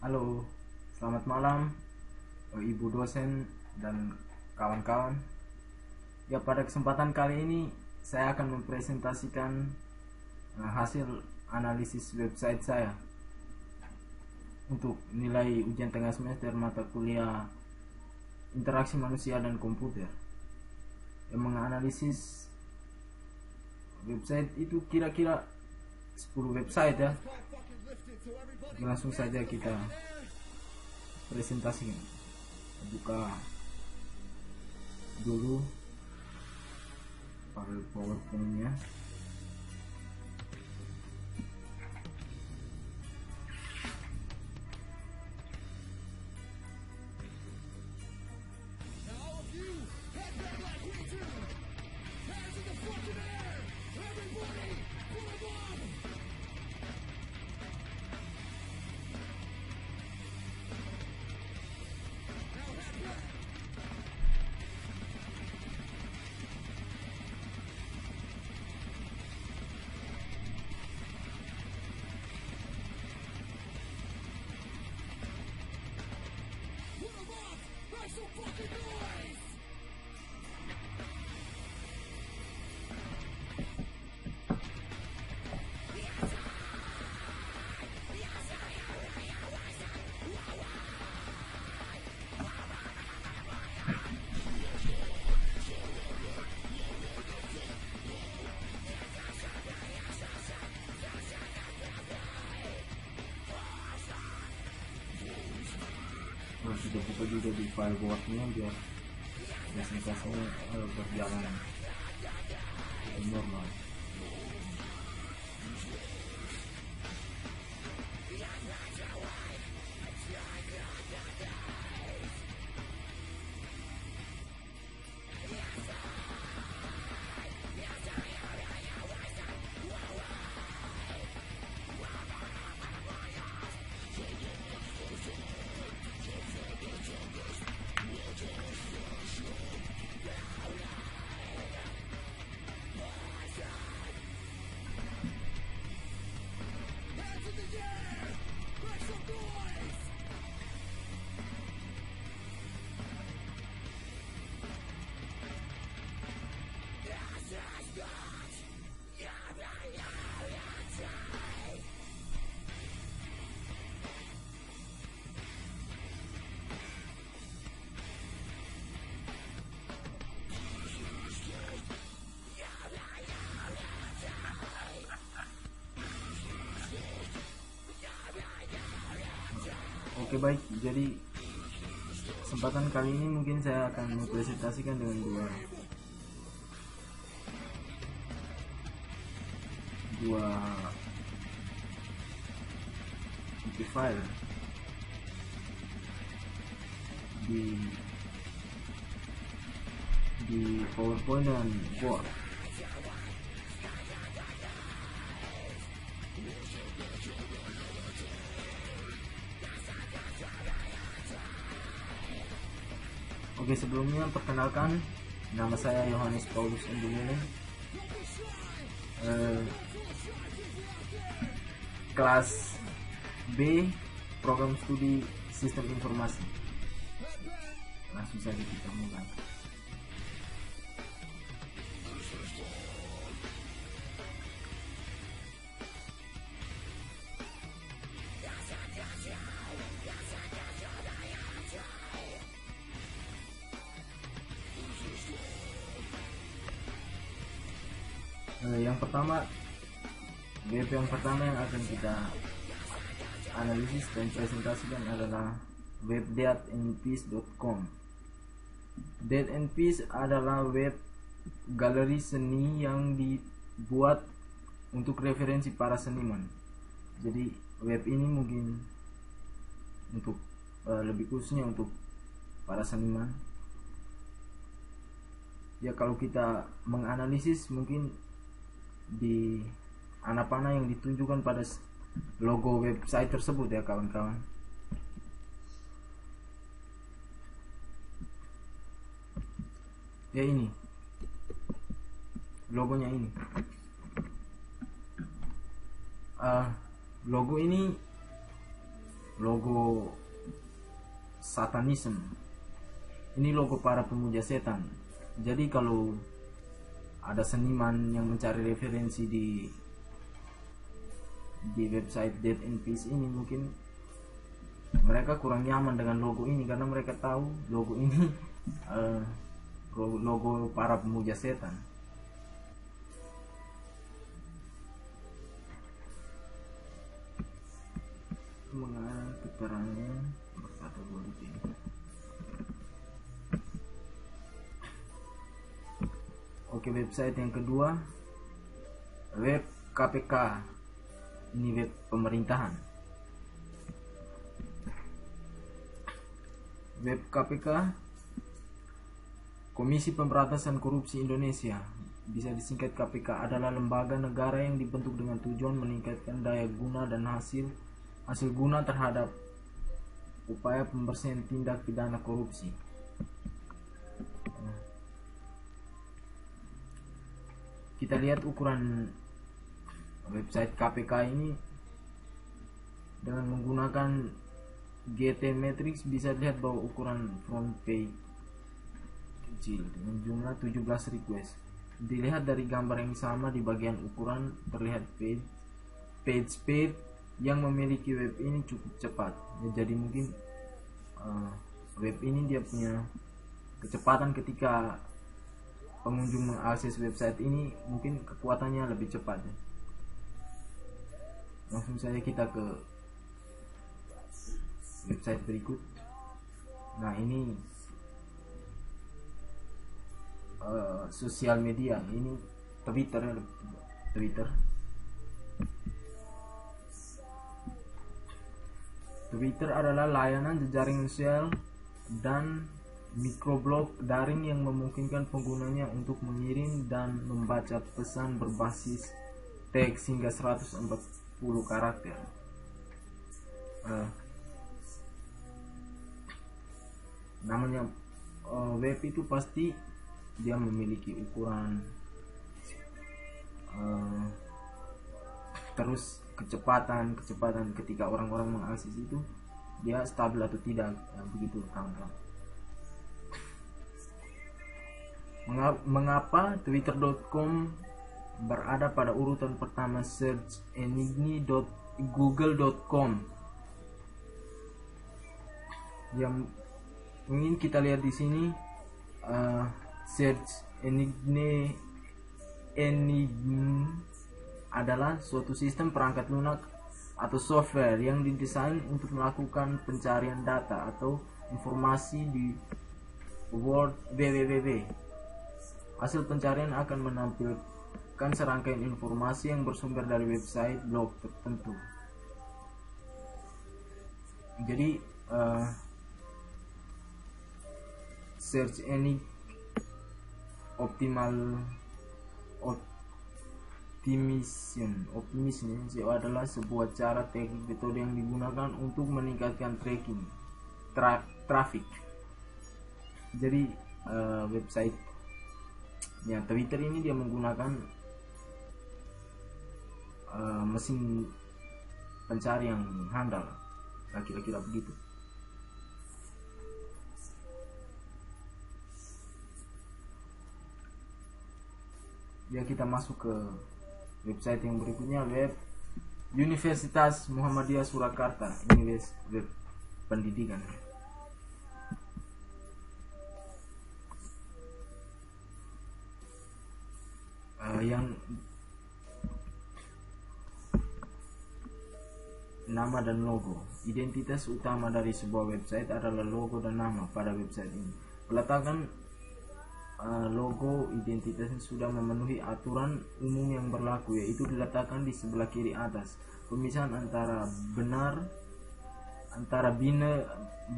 Halo, selamat malam Ibu dosen dan kawan-kawan. Ya, pada kesempatan kali ini saya akan mempresentasikan hasil analisis website saya untuk nilai ujian tengah semester mata kuliah interaksi manusia dan komputer. Yang menganalisis website itu kira-kira 10 website ya. Langsung saja kita presentasikan. Buka dulu file PowerPoint-nya. Sudah buka juga di file word-nya biar presentasinya berjalan normal. Oke, baik, jadi kesempatan kali ini mungkin saya akan mempresentasikan dengan dua file di PowerPoint dan Word. Oke, sebelumnya perkenalkan, nama saya Yohanes Paulus Endumene, kelas B, program studi sistem informasi. Langsung saja kita mulai. Web yang pertama yang akan kita analisis dan presentasikan adalah web deadandpeace.com. Dead and Peace adalah web galeri seni yang dibuat untuk referensi para seniman. Jadi web ini mungkin untuk lebih khususnya untuk para seniman. Ya, kalau kita menganalisis mungkin di anak panah yang ditunjukkan pada logo website tersebut ya kawan-kawan. Ya, ini logonya ini. Logo ini logo satanism. Ini logo para pemuja setan. Jadi kalau ada seniman yang mencari referensi di website Dead and Peace ini, mungkin mereka kurang nyaman dengan logo ini karena mereka tahu logo ini logo para pemuja setan. Mengenai keterangan berkategori B. Oke, website yang kedua, web KPK. Ini web pemerintahan. Web KPK, Komisi Pemberantasan Korupsi Indonesia, bisa disingkat KPK, adalah lembaga negara yang dibentuk dengan tujuan meningkatkan daya guna dan hasil guna terhadap upaya pembersihan tindak pidana korupsi. Kita lihat ukuran website KPK ini dengan menggunakan GT Matrix. Bisa lihat bahwa ukuran front page kecil dengan jumlah 17 request. Dilihat dari gambar yang sama di bagian ukuran, terlihat page speed yang memiliki web ini cukup cepat. Jadi mungkin web ini dia punya kecepatan ketika pengunjung mengakses website ini, mungkin kekuatannya lebih cepat. Langsung saja kita ke website berikut. Nah, ini sosial media, ini Twitter adalah layanan jejaring sosial dan mikroblog daring yang memungkinkan penggunanya untuk mengirim dan membaca pesan berbasis teks hingga 140 karakter. Namanya web itu pasti dia memiliki ukuran, terus kecepatan ketika orang-orang mengakses itu dia stabil atau tidak, begitu kawan-kawan. Mengapa Twitter.com berada pada urutan pertama search enigni.google.com? Yang ingin kita lihat di sini, search enigni adalah suatu sistem perangkat lunak atau software yang didesain untuk melakukan pencarian data atau informasi di World www. Hasil pencarian akan menampilkan serangkaian informasi yang bersumber dari website blog tertentu. Jadi search engine optimization adalah sebuah cara teknik metode yang digunakan untuk meningkatkan traffic. Jadi website Twitter ini dia menggunakan mesin pencari yang handal, kira-kira begitu. Ya, kita masuk ke website yang berikutnya, web Universitas Muhammadiyah Surakarta. Ini web pendidikan. Yang nama dan logo. Identitas utama dari sebuah website adalah logo dan nama pada website ini. Peletakan logo identitasnya sudah memenuhi aturan umum yang berlaku, yaitu diletakkan di sebelah kiri atas. Pemisahan antara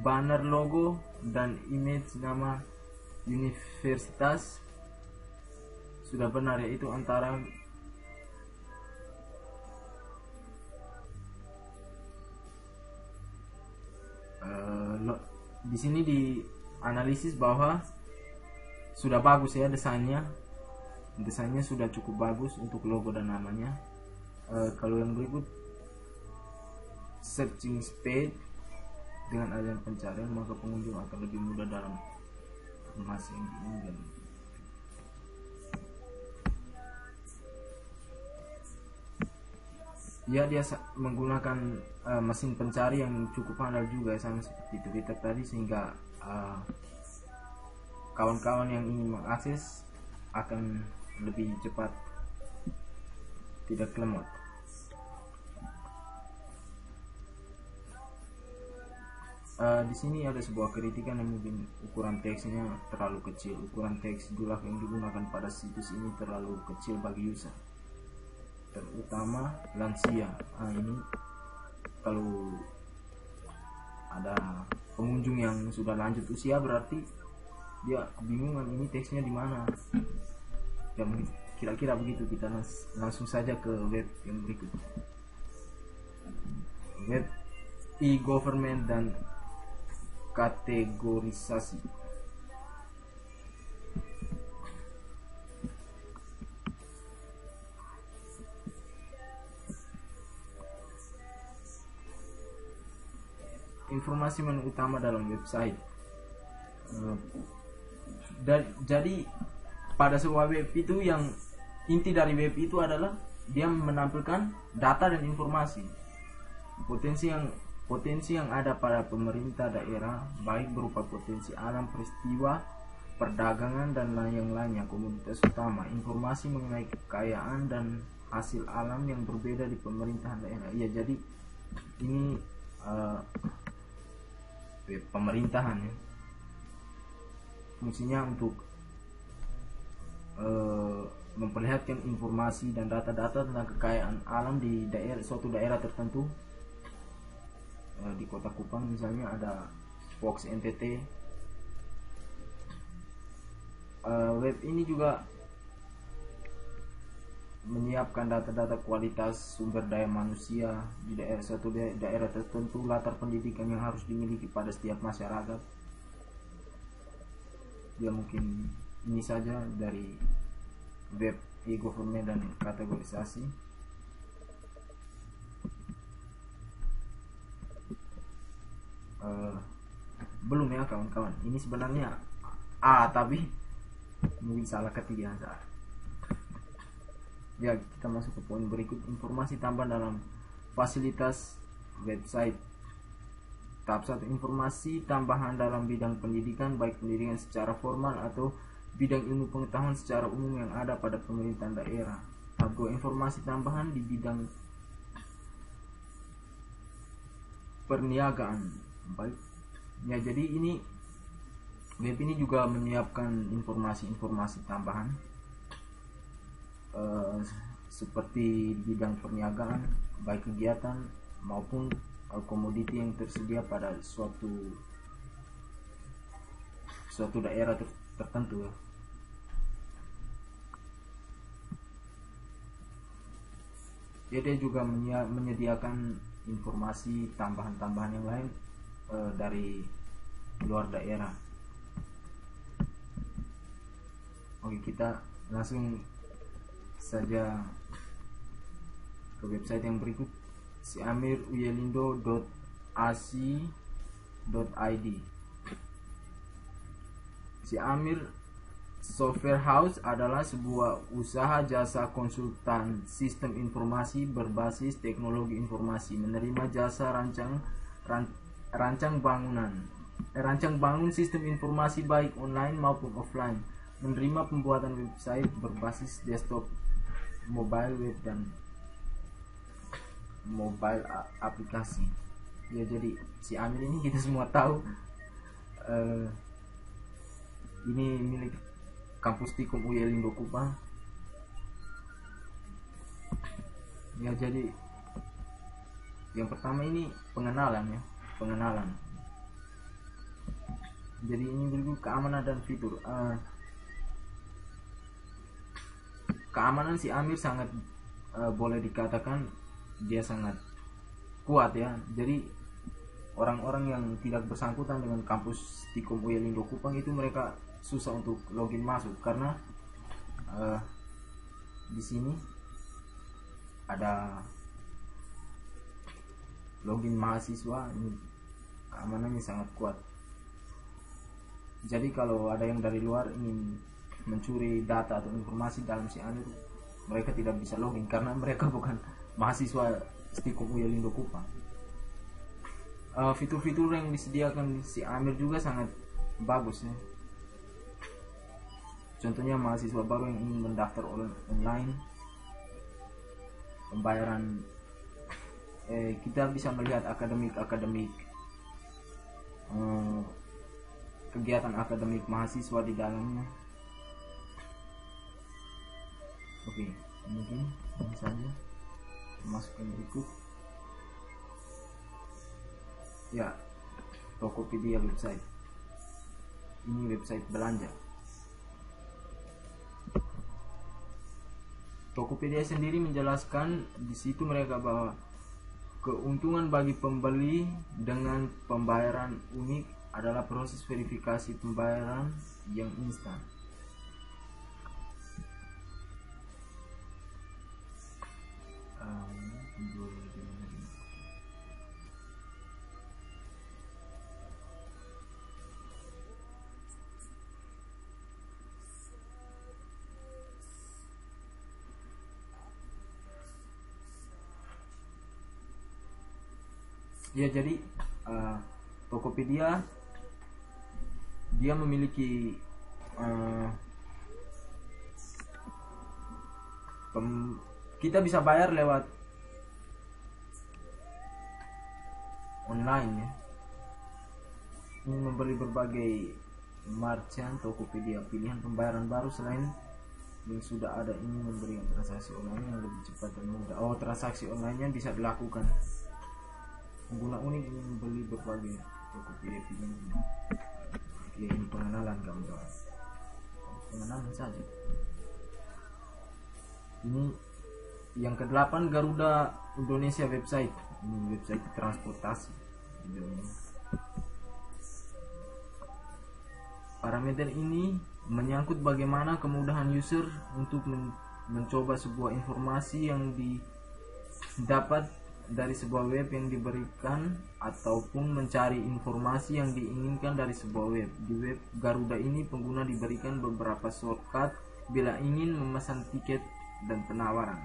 banner logo dan image nama universitas sudah benar, yaitu antara di sini dianalisis bahwa sudah bagus ya desainnya sudah cukup bagus untuk logo dan namanya. Kalau yang berikut, searching speed Dengan adanya pencarian maka pengunjung akan lebih mudah dalam informasi yang diinginkan. Ya, dia menggunakan mesin pencari yang cukup handal juga, sama seperti Twitter tadi, sehingga kawan-kawan yang ingin mengakses akan lebih cepat, tidak lemot. Di sini ada sebuah kritikan yang mungkin ukuran teksnya terlalu kecil. Ukuran teks Dulak yang digunakan pada situs ini terlalu kecil bagi user, terutama lansia. Ini kalau ada pengunjung yang sudah lanjut usia berarti dia kebingungan ini teksnya di mana. Ya kira-kira begitu. Kita langsung saja ke web yang berikut. Web e-government dan kategorisasi. Informasi menu utama dalam website. Jadi pada sebuah web itu, yang inti dari web itu adalah dia menampilkan data dan informasi potensi yang ada pada pemerintah daerah, baik berupa potensi alam, peristiwa, perdagangan, dan yang lainnya. Komoditas utama, informasi mengenai kekayaan dan hasil alam yang berbeda di pemerintahan daerah. Ya, jadi ini pemerintahan ya, fungsinya untuk memperlihatkan informasi dan data-data tentang kekayaan alam di suatu daerah tertentu. Di Kota Kupang misalnya ada Fox NTT. Web ini juga menyiapkan data-data kualitas sumber daya manusia di suatu daerah tertentu, latar pendidikan yang harus dimiliki pada setiap masyarakat. Ya, mungkin ini saja dari web e-government dan kategorisasi. Belum ya kawan-kawan, ini sebenarnya tapi mungkin salah ketiga saat. Ya, kita masuk ke poin berikut. Informasi tambahan dalam fasilitas website. Tahap 1, informasi tambahan dalam bidang pendidikan, baik pendidikan secara formal atau bidang ilmu pengetahuan secara umum yang ada pada pemerintahan daerah. Tahap 2, informasi tambahan di bidang perniagaan. Baik. Ya, jadi ini web ini juga menyiapkan informasi-informasi tambahan seperti bidang perniagaan, baik kegiatan maupun komoditi yang tersedia pada suatu daerah tertentu ya. Dia juga menyediakan informasi tambahan-tambahan yang lain dari luar daerah. Oke, kita langsung saja ke website yang berikut, siamiruyelindo.ac.id. Siamir Software House adalah sebuah usaha jasa konsultan sistem informasi berbasis teknologi informasi, menerima jasa rancang bangun sistem informasi baik online maupun offline, menerima pembuatan website berbasis desktop, mobile web, dan mobile aplikasi. Ya, jadi si Amir ini kita semua tahu ini milik kampus Tikum Uyelindo Kupang. Ya, jadi yang pertama ini pengenalan. Jadi ini berikut keamanan dan fitur. Keamanan si Amir sangat boleh dikatakan dia sangat kuat ya. Jadi orang-orang yang tidak bersangkutan dengan kampus Tikum Uyelindo Kupang itu mereka susah untuk login masuk, karena di sini ada login mahasiswa. Ini keamanannya sangat kuat. Jadi kalau ada yang dari luar ingin mencuri data atau informasi dalam si Amir, mereka tidak bisa login karena mereka bukan mahasiswa Stikom Uyalindo Kupang. Fitur-fitur yang disediakan si Amir juga sangat bagus ya. Contohnya mahasiswa baru yang ingin mendaftar online, pembayaran, kita bisa melihat akademik kegiatan akademik mahasiswa di dalamnya. Oke, mungkin ini saja. Masuk yang berikut. Ya, Tokopedia website. Ini website belanja. Tokopedia sendiri menjelaskan di situ mereka bahwa keuntungan bagi pembeli dengan pembayaran unik adalah proses verifikasi pembayaran yang instan. Ya, jadi Tokopedia dia memiliki kita bisa bayar lewat online ya. Ini membeli berbagai merchant Tokopedia pilihan pembayaran baru selain yang sudah ada, ini memberikan transaksi online yang lebih cepat dan mudah. Transaksi online-nya bisa dilakukan. Pengguna unik ingin membeli berbagai Tokopedia pilihan. Oke, ini pengenalan kawan-kawan. Pengenalan saja. Ini yang ke-8, Garuda Indonesia website. Ini website transportasi. Parameter ini menyangkut bagaimana kemudahan user untuk mencoba sebuah informasi yang didapat dari sebuah web yang diberikan ataupun mencari informasi yang diinginkan dari sebuah web. Di web Garuda ini pengguna diberikan beberapa shortcut bila ingin memesan tiket dan penawaran.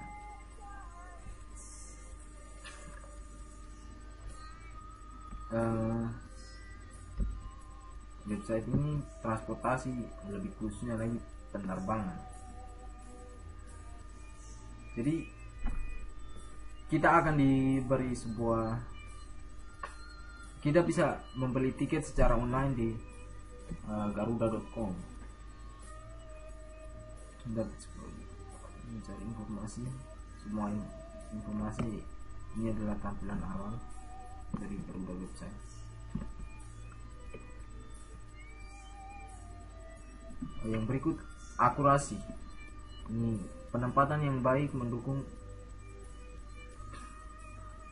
Website ini transportasi, lebih khususnya lagi penerbangan. Jadi kita akan diberi kita bisa membeli tiket secara online di garuda.com. dan mencari informasi, semua informasi ini adalah tampilan awal dari Garuda website. Yang berikut, akurasi. Ini penempatan yang baik mendukung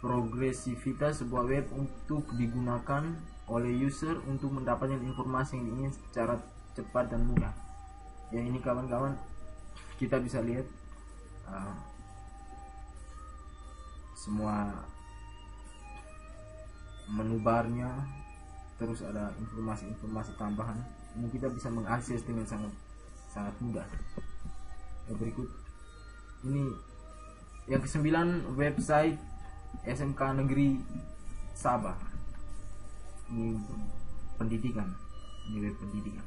progresivitas sebuah web untuk digunakan oleh user untuk mendapatkan informasi yang diinginkan secara cepat dan mudah. Ya, ini kawan-kawan, kita bisa lihat semua menu barnya, terus ada informasi-informasi tambahan. Ini kita bisa mengakses dengan sangat mudah. Yang berikut, ini yang ke-9, website SMK Negeri Sabah. Ini pendidikan, ini web pendidikan.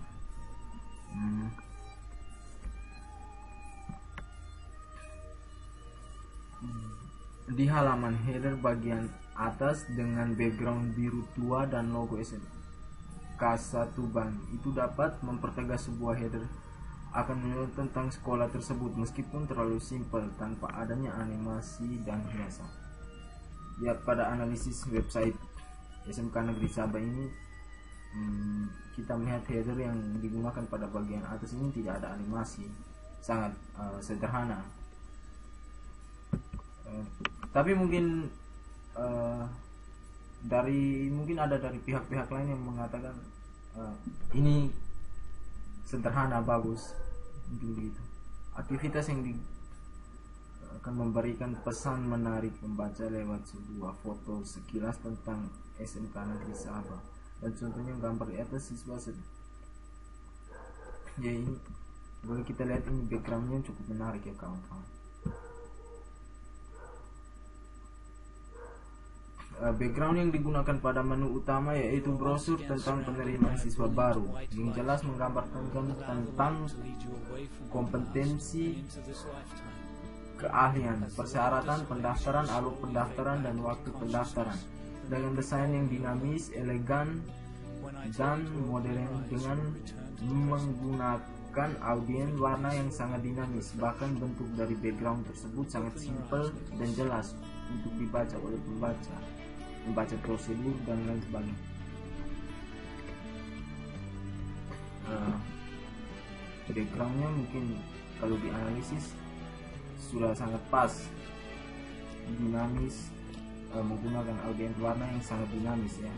Di halaman header bagian atas dengan background biru tua dan logo SMK 1 Bang itu dapat mempertegas sebuah header akan menyebut tentang sekolah tersebut meskipun terlalu simpel tanpa adanya animasi dan hiasan. Ya, pada analisis website SMK Negeri Sabah ini kita melihat header yang digunakan pada bagian atas ini tidak ada animasi, sangat sederhana. Tapi mungkin mungkin ada dari pihak-pihak lain yang mengatakan ini sederhana, bagus, gitu. Aktivitas yang akan memberikan pesan menarik membaca lewat sebuah foto sekilas tentang SMK Negeri Sabah. Dan contohnya gambar di atas siswa ya, ini boleh kita lihat, ini backgroundnya cukup menarik ya kawan-kawan. Background yang digunakan pada menu utama yaitu brosur tentang penerimaan siswa baru yang jelas menggambarkan tentang kompetensi, keahlian, persyaratan pendaftaran, alur pendaftaran, dan waktu pendaftaran dengan desain yang dinamis, elegan, dan modern dengan menggunakan audien warna yang sangat dinamis. Bahkan bentuk dari background tersebut sangat simpel dan jelas untuk dibaca oleh membaca prosedur dan lain sebagainya. Backgroundnya mungkin kalau dianalisis sudah sangat pas, dinamis, menggunakan audien warna yang sangat dinamis ya.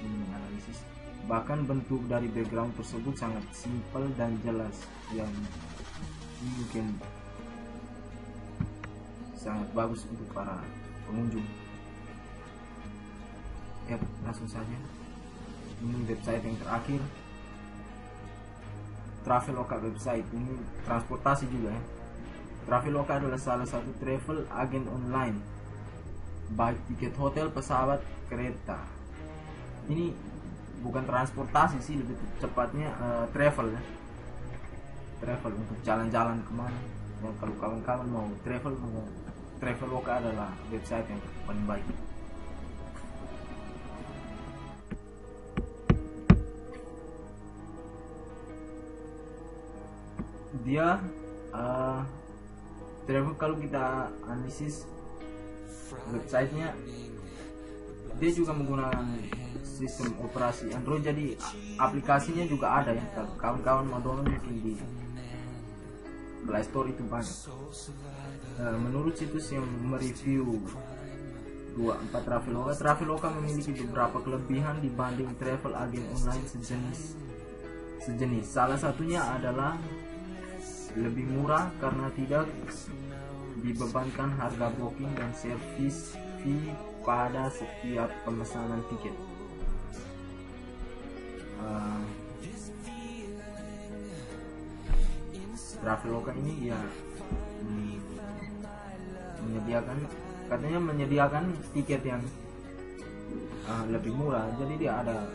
Ini analisis. Bahkan bentuk dari background tersebut sangat simpel dan jelas, yang mungkin sangat bagus untuk para pengunjung. Ya, langsung saja. Ini website yang terakhir, Traveloka website. Ini transportasi juga ya. Traveloka adalah salah satu travel agen online, baik tiket hotel, pesawat, kereta. Ini bukan transportasi sih, lebih cepatnya travel ya. Travel untuk jalan-jalan kemana. Dan kalau kawan-kawan mau travel, Traveloka adalah website yang paling baik. Dia travel, kalau kita analisis websitenya, dia juga menggunakan sistem operasi Android, jadi aplikasinya juga ada ya. Kalau kawan-kawan mau download mungkin di Play Store itu banyak. Menurut situs yang mereview 24 Traveloka memiliki beberapa kelebihan dibanding travel agen online sejenis. Salah satunya adalah lebih murah karena tidak dibebankan harga booking dan service fee pada setiap pemesanan tiket. Traveloka ini ya menyediakan tiket yang lebih murah, jadi dia ada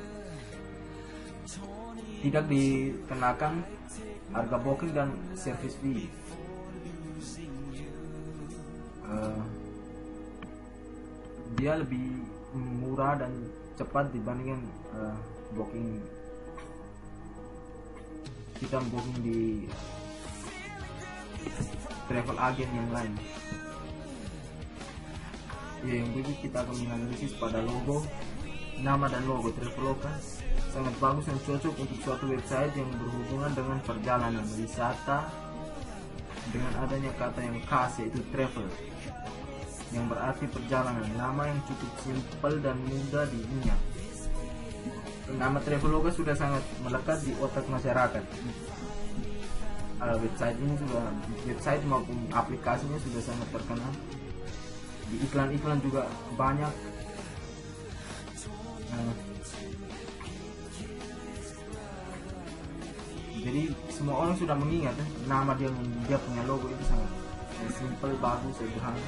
tidak dikenakan harga booking dan service fee. Dia lebih murah dan cepat dibandingkan kita booking di travel agen yang lain. Ya, yang berikut kita akan menganalisis pada logo. Nama dan logo Traveloka sangat bagus dan cocok untuk suatu website yang berhubungan dengan perjalanan wisata, dengan adanya kata yang khas yaitu travel, yang berarti perjalanan. Nama yang cukup simpel dan mudah diingat. Nama Traveloka sudah sangat melekat di otak masyarakat. Website maupun aplikasinya sudah sangat terkenal. Di iklan-iklan juga banyak. Jadi semua orang sudah mengingat nama dia punya logo itu sangat simple, bagus, sederhana.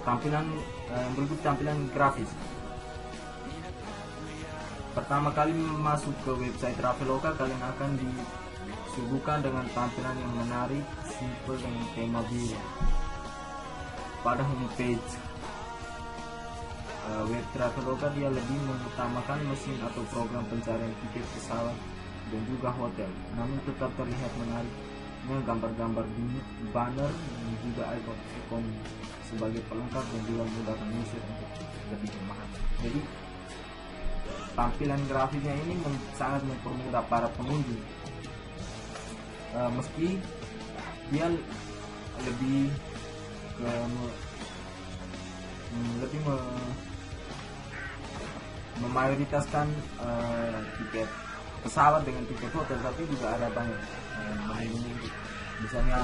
Tampilan yang berikut, tampilan grafis. Pertama kali masuk ke website Traveloka, kalian akan disuguhkan dengan tampilan yang menarik, simple, dengan tema biru. Pada homepage web Traveloka, dia lebih mengutamakan mesin atau program pencarian tiket pesawat dan juga hotel, namun tetap terlihat menariknya gambar-gambar banner dan juga ikon sebagai pelengkap dan juga memudahkan user untuk lebih memahami. Jadi tampilan grafisnya ini sangat mempermudah para pengunjung, meski dia lebih memayoritaskan tiket pesawat dengan tiket hotel, tapi juga ada banyak misalnya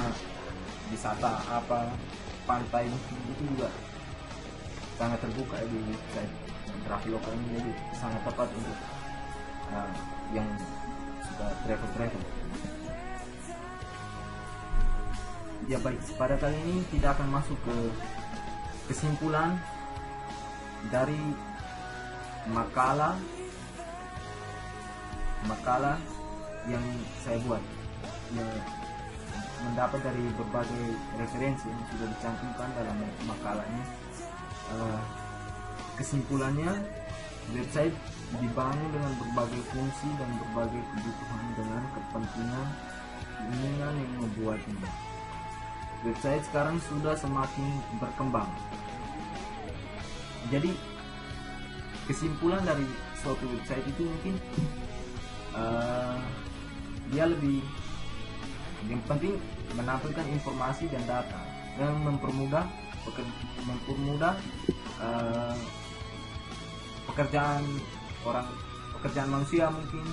wisata apa pantai itu juga sangat terbuka di website Traveloka ini, jadi sangat tepat untuk yang suka travel. Ya baik, pada kali ini kita akan masuk ke kesimpulan dari makalah yang saya buat, yang mendapat dari berbagai referensi yang sudah dicantumkan dalam makalah ini. Kesimpulannya, website dibangun dengan berbagai fungsi dan berbagai kebutuhan dengan kepentingan keinginan yang membuatnya. Website sekarang sudah semakin berkembang. Jadi kesimpulan dari suatu website itu mungkin dia lebih, yang penting menampilkan informasi dan data yang mempermudah pekerjaan manusia mungkin.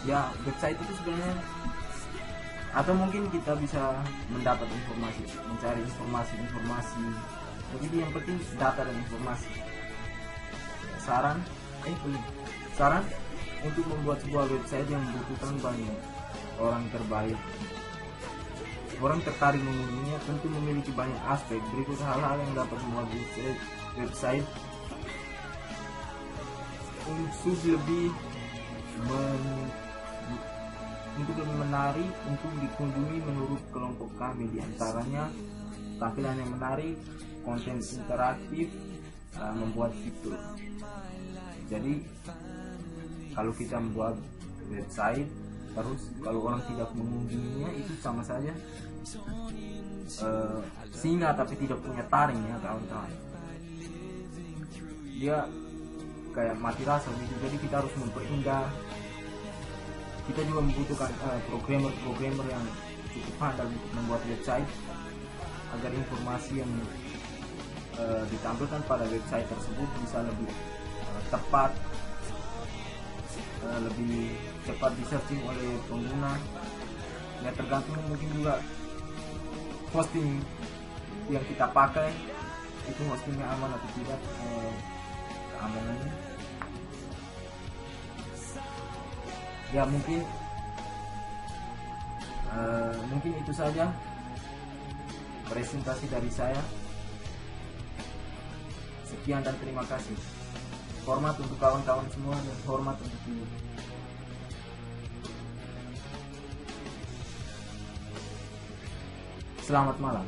Ya website itu sebenarnya, atau mungkin kita bisa mendapat informasi, mencari informasi. Jadi yang penting data dan informasi. Saran untuk membuat sebuah website yang membutuhkan banyak orang terbaik, orang tertarik mengunjunginya, tentu memiliki banyak aspek. Berikut hal-hal yang dapat membuat website untuk lebih menarik untuk dikunjungi menurut kelompok kami. Di antaranya tampilan yang menarik, konten interaktif, membuat fitur. Jadi kalau kita membuat website terus kalau orang tidak mengunjunginya, itu sama saja singa tapi tidak punya taring ya kawan-kawan. Dia kayak mati rasa gitu. Jadi kita harus memperindah. Kita juga membutuhkan programmer yang cukup pandai untuk membuat website agar informasi yang ditampilkan pada website tersebut bisa lebih tepat, lebih cepat di searching oleh pengguna. Ya tergantung mungkin juga hosting yang kita pakai, itu hostingnya aman atau tidak, keamanannya. Ya mungkin itu saja presentasi dari saya. Sekian dan terima kasih. Hormat untuk kawan-kawan semua dan hormat untuk ibu. Selamat malam.